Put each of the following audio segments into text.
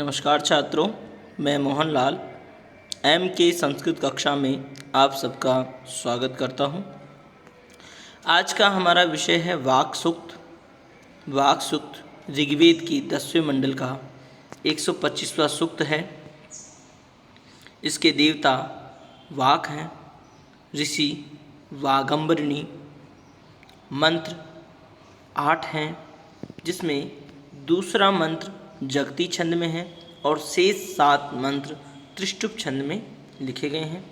नमस्कार छात्रों, मैं मोहनलाल एम के संस्कृत कक्षा में आप सबका स्वागत करता हूं। आज का हमारा विषय है वाक सूक्त। वाक सूक्त ऋग्वेद की 10वें मंडल का 125वां सूक्त है। इसके देवता वाक हैं, ऋषि वागंबरिणी। मंत्र 8 हैं, जिसमें दूसरा मंत्र जगती छंद में है और शेष 7 मंत्र त्रिष्टुप छंद में लिखे गए हैं।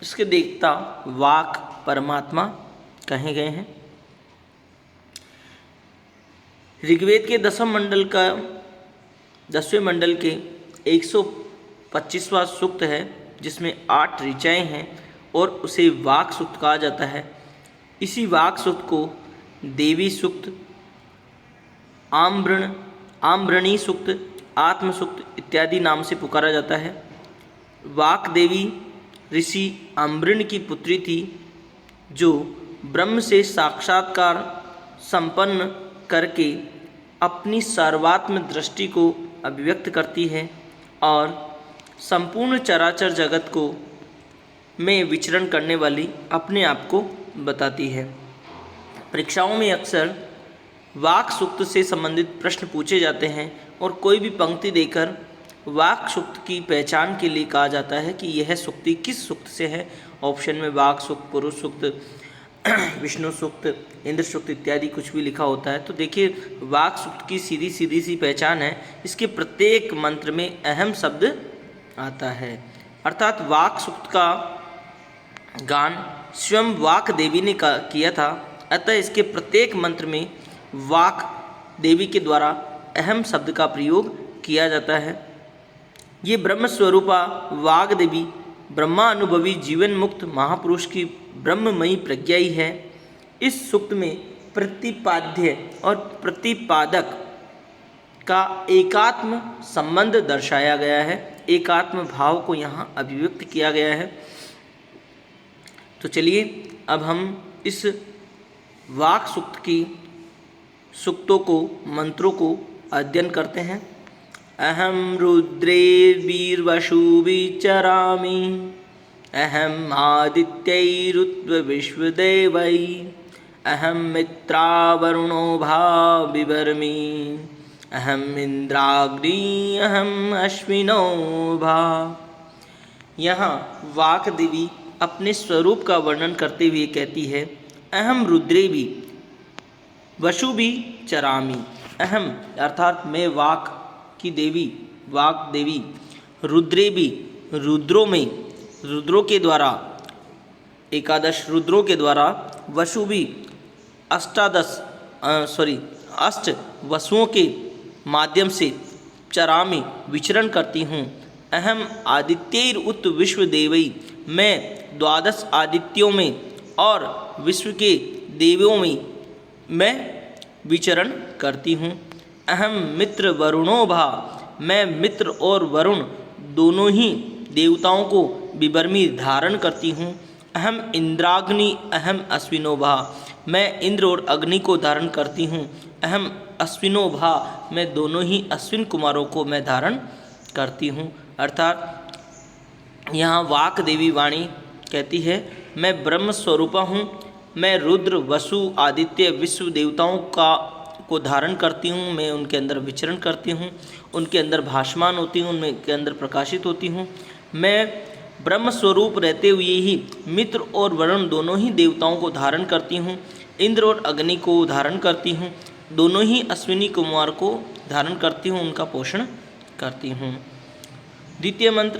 इसके देवता वाक परमात्मा कहे गए हैं। ऋग्वेद के 10वें मंडल के 125वां सूक्त है, जिसमें 8 ऋचाएँ हैं और उसे वाक सूक्त कहा जाता है। इसी वाक सूक्त को देवी सूक्त, आम्रणी सूक्त, आत्म सूक्त इत्यादि नाम से पुकारा जाता है। वाक देवी ऋषि आम्रणी की पुत्री थी, जो ब्रह्म से साक्षात्कार संपन्न करके अपनी सर्वात्म दृष्टि को अभिव्यक्त करती है और संपूर्ण चराचर जगत को में विचरण करने वाली अपने आप को बताती है। परीक्षाओं में अक्सर वाक सूक्त से संबंधित प्रश्न पूछे जाते हैं और कोई भी पंक्ति देकर वाक सूक्त की पहचान के लिए कहा जाता है कि यह सूक्ति किस सूक्त से है। ऑप्शन में वाक सूक्त, पुरुष सूक्त, विष्णु सूक्त, इंद्र सूक्त इत्यादि कुछ भी लिखा होता है। तो देखिए, वाक सूक्त की सीधी सी पहचान है, इसके प्रत्येक मंत्र में अहम शब्द आता है। अर्थात वाक सूक्त का गान स्वयं वाक देवी ने किया था, अतः इसके प्रत्येक मंत्र में वाक देवी के द्वारा अहम शब्द का प्रयोग किया जाता है। ये ब्रह्म स्वरूपा वाग देवी ब्रह्मा अनुभवी जीवन मुक्त महापुरुष की ब्रह्ममयी प्रज्ञा ही है। इस सूक्त में प्रतिपाद्य और प्रतिपादक का एकात्म संबंध दर्शाया गया है। एकात्म भाव को यहाँ अभिव्यक्त किया गया है। तो चलिए अब हम इस वाक सूक्त की सूक्तों को, मंत्रों को अध्ययन करते हैं। अहम रुद्रैर्वीर्वशुभिः चरामि, अहम आदित्यैरुत्विश्वदेवैः, अहम मित्रावरुणो भा बिभर्मि, अहम इंद्राग्नि, अहम अश्विनो भा। यहाँ वाक देवी अपने स्वरूप का वर्णन करते हुए कहती है, अहम रुद्रेभि वशु भी चरामी। अहम अर्थात मैं वाक की देवी, वाक देवी, रुद्रे भी रुद्रों में, रुद्रों के द्वारा, 11 रुद्रों के द्वारा, वशु भी 8 वसुओं के माध्यम से चरामी विचरण करती हूँ। अहम आदित्यैर उत विश्व देवई, मैं 12 आदित्यों में और विश्व के देवों में मैं विचरण करती हूँ। अहम मित्र वरुणो भा, मैं मित्र और वरुण दोनों ही देवताओं को बिभर्मी धारण करती हूँ। अहम इंद्राग्नि, अहम अश्विनो भा, मैं इंद्र और अग्नि को धारण करती हूँ। अहम अश्विनो भा, मैं दोनों ही अश्विन कुमारों को मैं धारण करती हूँ। अर्थात यहाँ वाक देवी वाणी कहती है, मैं ब्रह्म स्वरूपा हूँ, मैं रुद्र, वसु, आदित्य, विश्व देवताओं को धारण करती हूँ। मैं उनके अंदर विचरण करती हूँ, उनके अंदर भासमान होती हूँ, उनके अंदर प्रकाशित होती हूँ। मैं ब्रह्म स्वरूप रहते हुए ही मित्र और वरुण दोनों ही देवताओं को धारण करती हूँ। इंद्र और अग्नि को धारण करती हूँ, दोनों ही अश्विनी कुमार को धारण करती हूँ, उनका पोषण करती हूँ। द्वितीय मंत्र,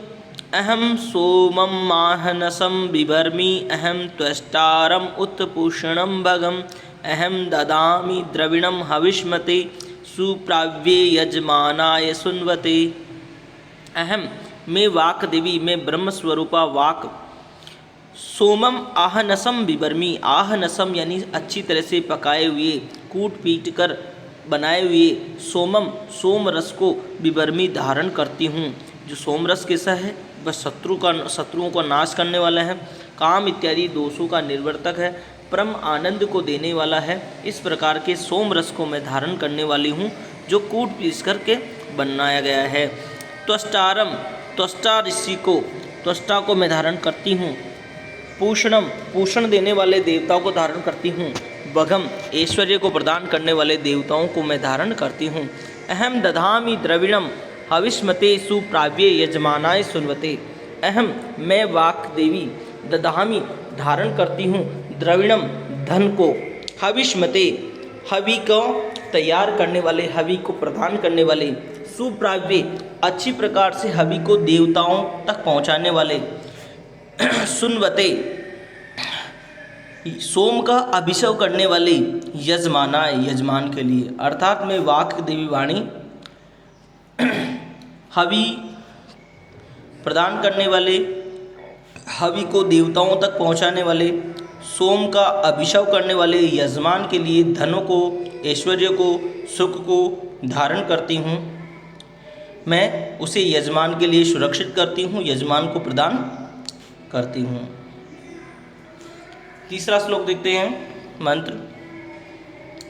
अहम सोमं माहनसं बिभर्मि, अहम त्वष्टारम उत्पूषणं भगम, अहम ददामि द्रविणं हविष्मते, सुप्राव्ये यजमानाय सुन्वते। अहम मैं वाक देवी, मैं ब्रह्म स्वरूपा वाक, सोमम आहनसम बिभर्मि, आहनसम यानी अच्छी तरह से पकाए हुए, कूट पीट कर बनाए हुए सोमम सोम रस को बिभर्मि धारण करती हूँ। जो सोम रस कैसा है, वह शत्रुओं का नाश करने वाला है, काम इत्यादि दोषों का निर्वर्तक है, परम आनंद को देने वाला है। इस प्रकार के सोम रस को मैं धारण करने वाली हूँ, जो कूट पीस करके बनाया गया है। त्वष्टारम, त्वष्टा ऋषि को, त्वष्टा को मैं धारण करती हूँ। पूषणम, पूषण देने वाले देवताओं को धारण करती हूँ। भगम, ऐश्वर्य को प्रदान करने वाले देवताओं को मैं धारण करती हूँ। अहम दधामि द्रविणम हविष्मते सुप्राव्ये यजमानाय सुनवते। अहम, मैं वाक देवी, दधामि धारण करती हूँ, द्रविणम धन को, हविष्मते हवि को तैयार करने वाले, हवि को प्रदान करने वाले, सुप्राव्य अच्छी प्रकार से हवि को देवताओं तक पहुँचाने वाले, सुनवते सोम का अभिषेक करने वाले, यजमाना यजमान के लिए, अर्थात मैं वाक देवी वाणी हवि प्रदान करने वाले, हवि को देवताओं तक पहुंचाने वाले, सोम का अभिषेक करने वाले यजमान के लिए धनों को, ऐश्वर्य को, सुख को धारण करती हूँ। मैं उसे यजमान के लिए सुरक्षित करती हूँ, यजमान को प्रदान करती हूँ। तीसरा श्लोक देखते हैं मंत्र।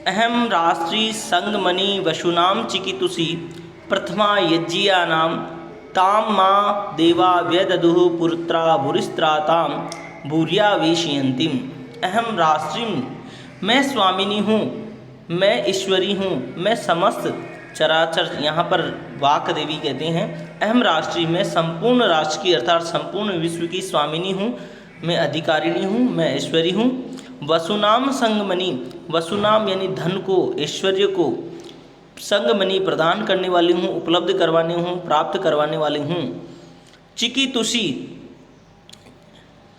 अहम राष्ट्री संगमणि वशूनाम चिकितुषी प्रथमा यज्ञियानां ताम माँ देवा व्यददुः पुत्रा भूरिस्त्रातां भूरिया वेशयन्तीम। अहम राष्ट्री, मैं स्वामिनी हूँ, मैं ईश्वरी हूँ, मैं समस्त चराचर, यहाँ पर वाक देवी कहते हैं। अहम राष्ट्री, मैं संपूर्ण राष्ट्र की अर्थात संपूर्ण विश्व की स्वामिनी हूँ, मैं अधिकारिणी हूँ, मैं ऐश्वरी हूँ। वसुनाम संगमणि, वसुनाम यानी धन को, ऐश्वर्य को, संगमणि प्रदान करने वाली हूँ, उपलब्ध करवाने हूँ, प्राप्त करवाने वाली हूँ। चिकितुषी,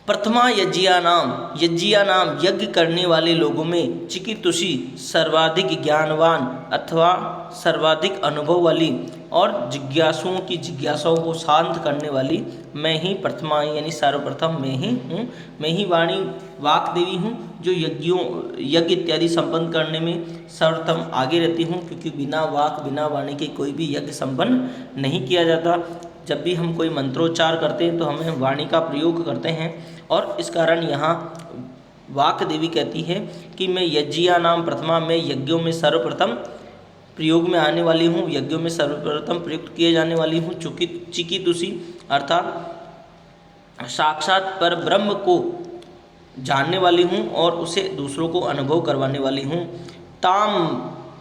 प्रथमा यज्ञियानाम, यज्ञियानाम यज्ञ करने वाले लोगों में, चिकितुषी सर्वाधिक ज्ञानवान अथवा सर्वाधिक अनुभव वाली, और जिज्ञासुओं की जिज्ञासाओं को शांत करने वाली मैं ही प्रथमा यानी सर्वप्रथम मैं ही हूँ। मैं ही वाणी वाक देवी हूँ जो यज्ञ इत्यादि संपन्न करने में सर्वप्रथम आगे रहती हूँ, क्योंकि बिना वाक बिना वाणी के कोई भी यज्ञ संपन्न नहीं किया जाता। जब भी हम कोई मंत्रोच्चार करते हैं तो हमें वाणी का प्रयोग करते हैं, और इस कारण यहाँ वाक देवी कहती है कि मैं यज्ञिया नाम प्रथमा, मैं यज्ञों में सर्वप्रथम प्रयोग में आने वाली हूँ, यज्ञों में सर्वप्रथम प्रयुक्त किए जाने वाली हूँ। चिकितुषी अर्थात साक्षात पर ब्रह्म को जानने वाली हूँ और उसे दूसरों को अनुभव करवाने वाली हूँ। ताम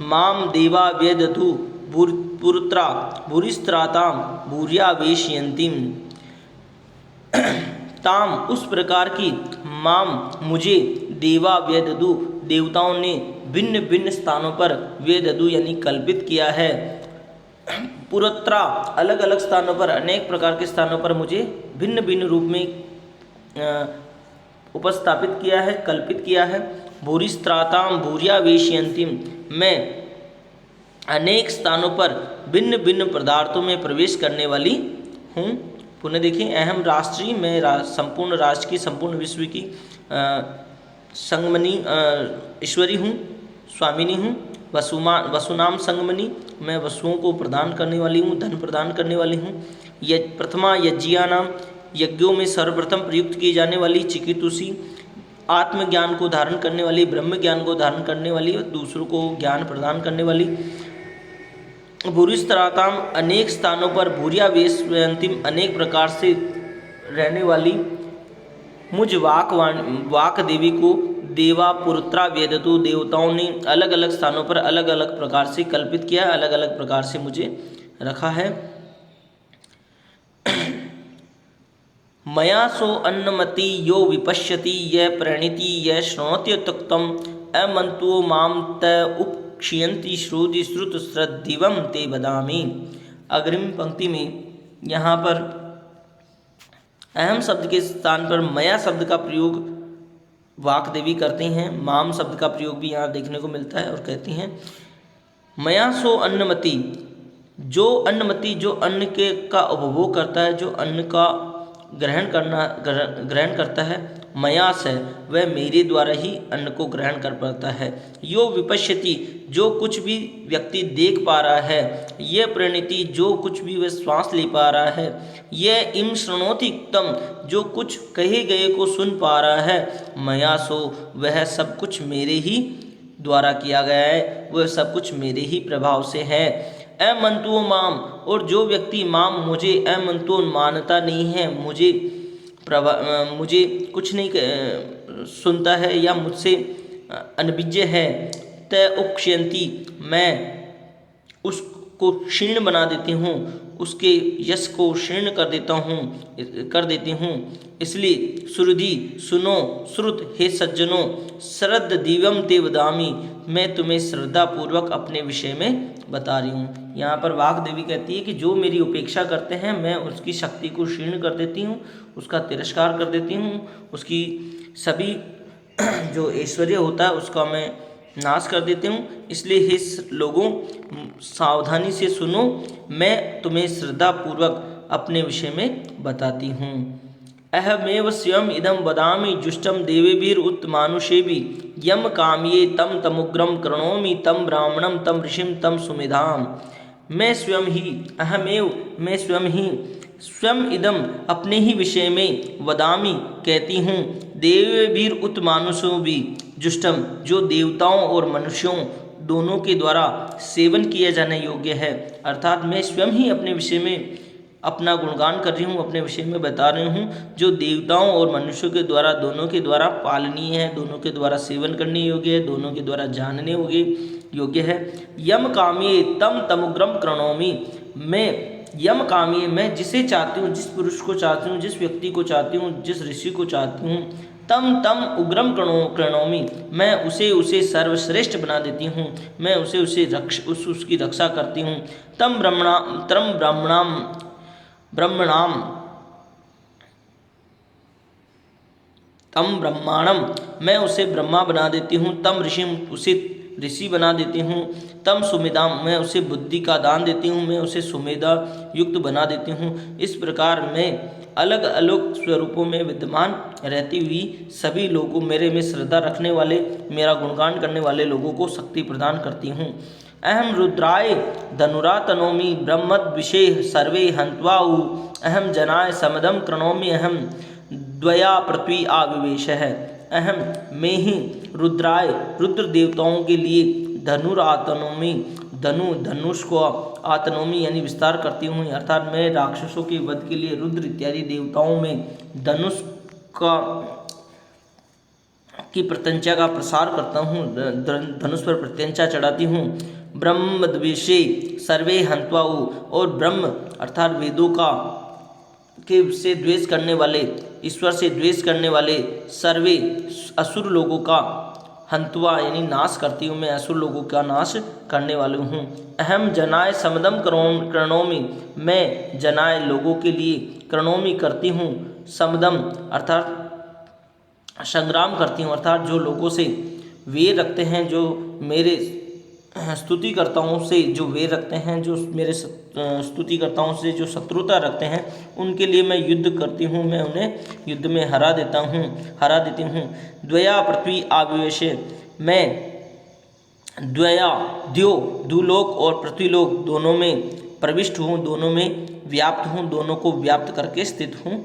माम देवा व्यदधु पुत्रा भूरिस्त्राताम भूरिया वेशयन्तीम। ताम उस प्रकार की, माम मुझे, देवा व्यदधु देवताओं ने भिन्न भिन्न स्थानों पर, वेददु यानी कल्पित किया है, पुरत्रा अलग अलग स्थानों पर, अनेक प्रकार के स्थानों पर मुझे भिन्न भिन्न रूप में उपस्थापित किया है, कल्पित किया है। भूरिस्त्राताम भूरिया वेशयन्तीम, मैं अनेक स्थानों पर भिन्न भिन्न पदार्थों में प्रवेश करने वाली हूँ। पुनः देखिए, अहम राष्ट्री, मैं संपूर्ण राष्ट्र की, संपूर्ण विश्व की संगमणि ईश्वरी हूँ, स्वामिनी हूँ। वसुनाम संगमणि, मैं वसुओं को प्रदान करने वाली हूँ, धन प्रदान करने वाली हूँ। प्रथमा यज्ञियानाम, यज्ञों में सर्वप्रथम प्रयुक्त की जाने वाली। चिकितुषी, आत्मज्ञान को धारण करने वाली, ब्रह्म ज्ञान को धारण करने वाली और दूसरों को ज्ञान प्रदान करने वाली। भूरिस्त्राताम, अनेक स्थानों पर, भूरिया वेशयन्तीम, अनेक प्रकार से रहने वाली। मुझ वाक देवी को देवा पुत्रा वेदतु, देवताओं ने अलग अलग स्थानों पर अलग अलग प्रकार से कल्पित किया, अलग अलग प्रकार से मुझे रखा है। मया सो अन्नमति यो विपश्यति य प्रणीति य शृणोत्युक्तम अमंतो माम त उपक्षियन्ति श्रुति श्रुत श्रद्धिवम ते वदामि। अग्रिम पंक्ति में यहाँ पर अहम शब्द के स्थान पर मया शब्द का प्रयोग वाक देवी करते हैं। माम शब्द का प्रयोग भी यहाँ देखने को मिलता है और कहती हैं मया सो अन्नमति, जो अन्नमति, जो अन्न के का उपभोग करता है, जो अन्न का ग्रहण करता है, मया से वह मेरे द्वारा ही अन्न को ग्रहण कर पाता है। यो विपश्यति, जो कुछ भी व्यक्ति देख पा रहा है, यह प्रणीति, जो कुछ भी वह श्वास ले पा रहा है, यह इम शृणोति उत्तम, जो कुछ कहे गए को सुन पा रहा है, मया सो वह सब कुछ मेरे ही द्वारा किया गया है, वह सब कुछ मेरे ही प्रभाव से है। अमंतुओ माम, और जो व्यक्ति माम मुझे अमंतुओ मानता नहीं है, मुझे कुछ नहीं सुनता है या मुझसे अनभिज्ञ है, त उपक्षयंती, मैं उसको क्षीण बना देती हूँ, उसके यश को क्षीण कर देती हूँ। इसलिए सुहृदि सुनो, श्रुत हे सज्जनों, श्रद्ध दिव्यम ते वदामि, मैं तुम्हें श्रद्धापूर्वक अपने विषय में बता रही हूँ। यहाँ पर वाग देवी कहती है कि जो मेरी उपेक्षा करते हैं, मैं उसकी शक्ति को क्षीण कर देती हूँ, उसका तिरस्कार कर देती हूँ, उसकी सभी जो ऐश्वर्य होता है उसका मैं नाश कर देती हूँ। इसलिए हे लोगों, सावधानी से सुनो, मैं तुम्हें श्रद्धापूर्वक अपने विषय में बताती हूँ। अहमेव स्वयं इदम वदामि जुष्टम देवेभिर उत्मानुषेभिः, यम काम्ये तम तमुग्रम कृणोमि, तम ब्राह्मणम तम ऋषिम तम सुमेधाम। मैं स्वयं ही स्वयं इदम, अपने ही विषय में, वदामि कहती हूँ, देवेभिर उत मानुषों भी, जुष्टम, जो देवताओं और मनुष्यों दोनों के द्वारा सेवन किया जाने योग्य है। अर्थात मैं स्वयं ही अपने विषय में अपना गुणगान कर रही हूँ, अपने विषय में बता रही हूँ, जो देवताओं और मनुष्यों के द्वारा, दोनों के द्वारा पालनीय है, दोनों के द्वारा सेवन करने योग्य है, दोनों के द्वारा जानने योग्य है। यम काम्ये तम तमुग्रम कृणोमि, मैं यम काम्ये, मैं जिसे चाहती हूँ, जिस पुरुष को चाहती हूँ, जिस व्यक्ति को चाहती हूँ, जिस ऋषि को चाहती हूँ, तम उग्रम कृणोमि, मैं उसे सर्वश्रेष्ठ बना देती हूँ, मैं उसकी रक्षा करती हूँ। तम ब्रह्माणम, मैं उसे ब्रह्मा बना देती हूँ। तम ऋषिम, उसे ऋषि बना देती हूँ। तम सुमेधाम, मैं उसे बुद्धि का दान देती हूँ, मैं उसे सुमेधा युक्त बना देती हूँ। इस प्रकार मैं अलग अलग स्वरूपों में विद्यमान रहती हुई सभी लोगों, मेरे में श्रद्धा रखने वाले, मेरा गुणगान करने वाले लोगों को शक्ति प्रदान करती हूँ। अहम रुद्राय धनुरा तनोमि, ब्रह्मद विषे सर्वे हंत्वा उ, अहम जनाय समदम कृणोमि, अहम द्वया पृथ्वी आविवेश है। अहम, मैं ही रुद्राय, रुद्र देवताओं के लिए, धनुरातनोमी, धनुष को आतनोमी यानी विस्तार करती हूँ, अर्थात मैं राक्षसों के वध के लिए रुद्र इत्यादि देवताओं में धनुष की प्रत्यंचा का प्रसार करता हूँ, धनुष पर प्रत्यंचा चढ़ाती हूँ। ब्रह्मद्वेषे सर्वे हंत्वा उ, और ब्रह्म अर्थात वेदों के से द्वेष करने वाले, ईश्वर से द्वेष करने वाले सर्वे असुर लोगों का हंत्वा यानी नाश करती हूँ, मैं असुर लोगों का नाश करने वाली हूँ। अहम जनाय समदम कृणोमि, मैं जनाय लोगों के लिए कृणोमि करती हूँ, समदम अर्थात संग्राम करती हूँ, अर्थात जो लोगों से वैर रखते हैं, जो मेरे स्तुतिकर्ताओं से जो वैर रखते हैं, जो मेरे स्तुतिकर्ताओं से जो शत्रुता रखते हैं, उनके लिए मैं युद्ध करती हूँ, मैं उन्हें युद्ध में हरा देती हूँ। द्वया पृथ्वी आविवेश, मैं द्यूलोक और पृथ्वीलोक दोनों में प्रविष्ट हूँ, दोनों में व्याप्त हूँ, दोनों को व्याप्त करके स्थित हूँ।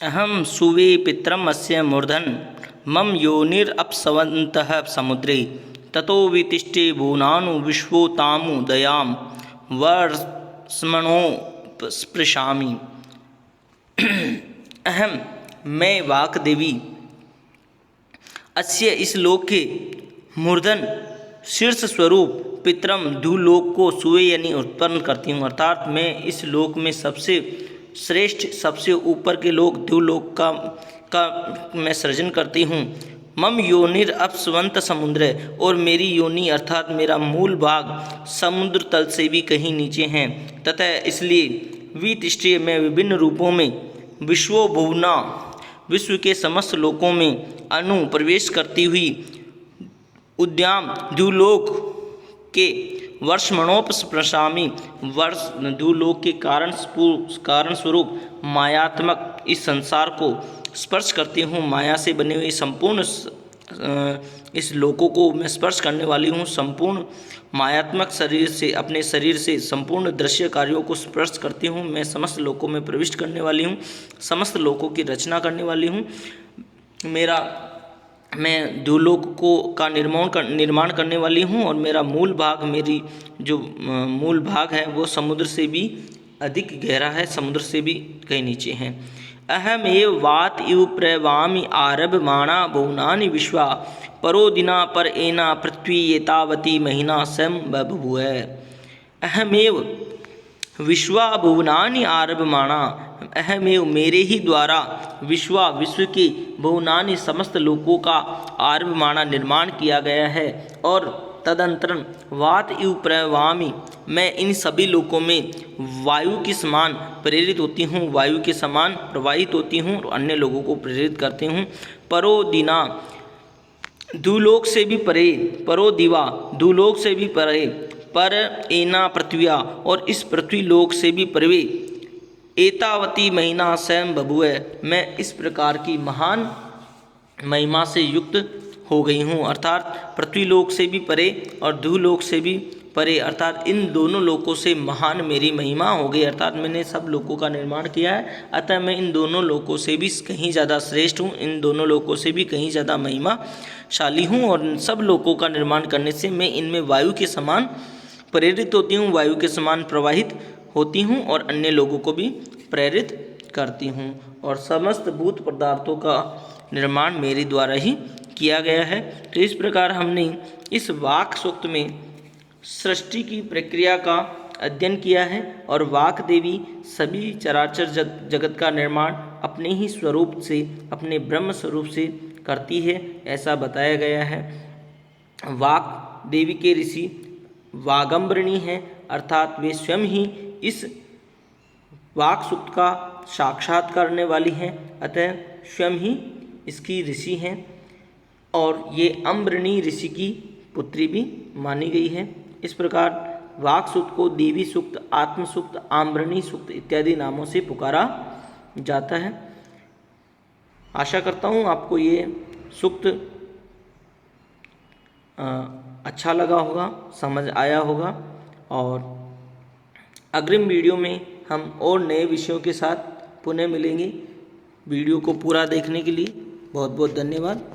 अहम सुवे पित्रम अस्य मूर्धन, मम योनिरपस्वन्तः समुद्रे, ततो वितिष्ठे भुवनानु विश्वोतामु दयाम वर्ष्मणो स्पृशामि। अहम, मैं वाक देवी, अस्य इस लोक के, मूर्धन शीर्ष स्वरूप, पितरम द्युलोक को सुवे यानी उत्पन्न करती हूँ, अर्थात मैं इस लोक में सबसे श्रेष्ठ, सबसे ऊपर के लोक द्युलोक का मैं सृजन करती हूँ। मम योनिर अपस्वंत समुद्र, और मेरी योनि अर्थात मेरा मूल भाग समुद्र तल से भी कहीं नीचे हैं, तथा इसलिए वितिष्ठे, मैं विभिन्न रूपों में, विश्वो भुवना, विश्व के समस्त लोकों में, अनु प्रवेश करती हुई, उद्याम द्युलोक के वर्षमणोपस्पृशामि, वर्ष द्युलोक के कारण स्वरूप मायात्मक इस संसार को स्पर्श करती हूँ, माया से बने हुए संपूर्ण इस लोकों को मैं स्पर्श करने वाली हूँ, संपूर्ण मायात्मक शरीर से, अपने शरीर से संपूर्ण दृश्य कार्यों को स्पर्श करती हूँ, मैं समस्त लोकों में प्रविष्ट करने वाली हूँ, समस्त लोकों की रचना करने वाली हूँ। मेरा मैं द्युलोक का निर्माण करने वाली हूँ और मेरा मूल भाग, मेरी जो मूल भाग है वो समुद्र से भी अधिक गहरा है, समुद्र से भी कहीं नीचे है। अहमेव वात इव प्रवामि आरभमाणा बहुनानि विश्वा परो दिना पर एना पृथ्वी एतावती महीना सम बभूव। अहमेव विश्वा भुवनानि आरभमाणा, अहमेव मेरे ही द्वारा विश्वा विश्व के भुवनानि समस्त लोकों का आरभमाणा निर्माण किया गया है। और तदंतरन वात इव प्रवामि, मैं इन सभी लोकों में वायु के समान प्रेरित होती हूँ, वायु के समान प्रवाहित होती हूँ और अन्य लोगों को प्रेरित करती हूँ। परो दिना, दुलोक से भी परे, परो दिवा दुलोक से भी परे, पर एना पृथ्विया और इस पृथ्वी लोक से भी परे, एतावती महिमा स्वयं बभुए, मैं इस प्रकार की महान महिमा से युक्त हो गई हूँ। अर्थात पृथ्वी लोक से भी परे और दुलोक से भी परे, अर्थात इन दोनों लोकों से महान मेरी महिमा हो गई। अर्थात मैंने सब लोकों का निर्माण किया है, अतः मैं इन दोनों लोकों से भी कहीं ज़्यादा श्रेष्ठ हूँ, इन दोनों लोकों से भी कहीं ज़्यादा महिमाशाली हूँ। और सब लोकों का निर्माण करने से मैं इनमें वायु के समान प्रेरित होती हूँ, वायु के समान प्रवाहित होती हूँ और अन्य लोगों को भी प्रेरित करती हूँ। और समस्त भूत पदार्थों का निर्माण मेरे द्वारा ही किया गया है। तो इस प्रकार हमने इस वाक सूक्त में सृष्टि की प्रक्रिया का अध्ययन किया है और वाक देवी सभी चराचर जगत का निर्माण अपने ही स्वरूप से, अपने ब्रह्म स्वरूप से करती है, ऐसा बताया गया है। वाक देवी के ऋषि वागंबरणी हैं, अर्थात वे स्वयं ही इस वाक सूक्त का साक्षात करने वाली हैं, अतः स्वयं ही इसकी ऋषि हैं। और ये अम्बरणी ऋषि की पुत्री भी मानी गई है। इस प्रकार वाक सूक्त को देवी सूक्त, आत्म सूक्त, आम्बरणी सूक्त इत्यादि नामों से पुकारा जाता है। आशा करता हूँ आपको ये सूक्त अच्छा लगा होगा, समझ आया होगा। और अग्रिम वीडियो में हम और नए विषयों के साथ पुनः मिलेंगे। वीडियो को पूरा देखने के लिए बहुत बहुत धन्यवाद।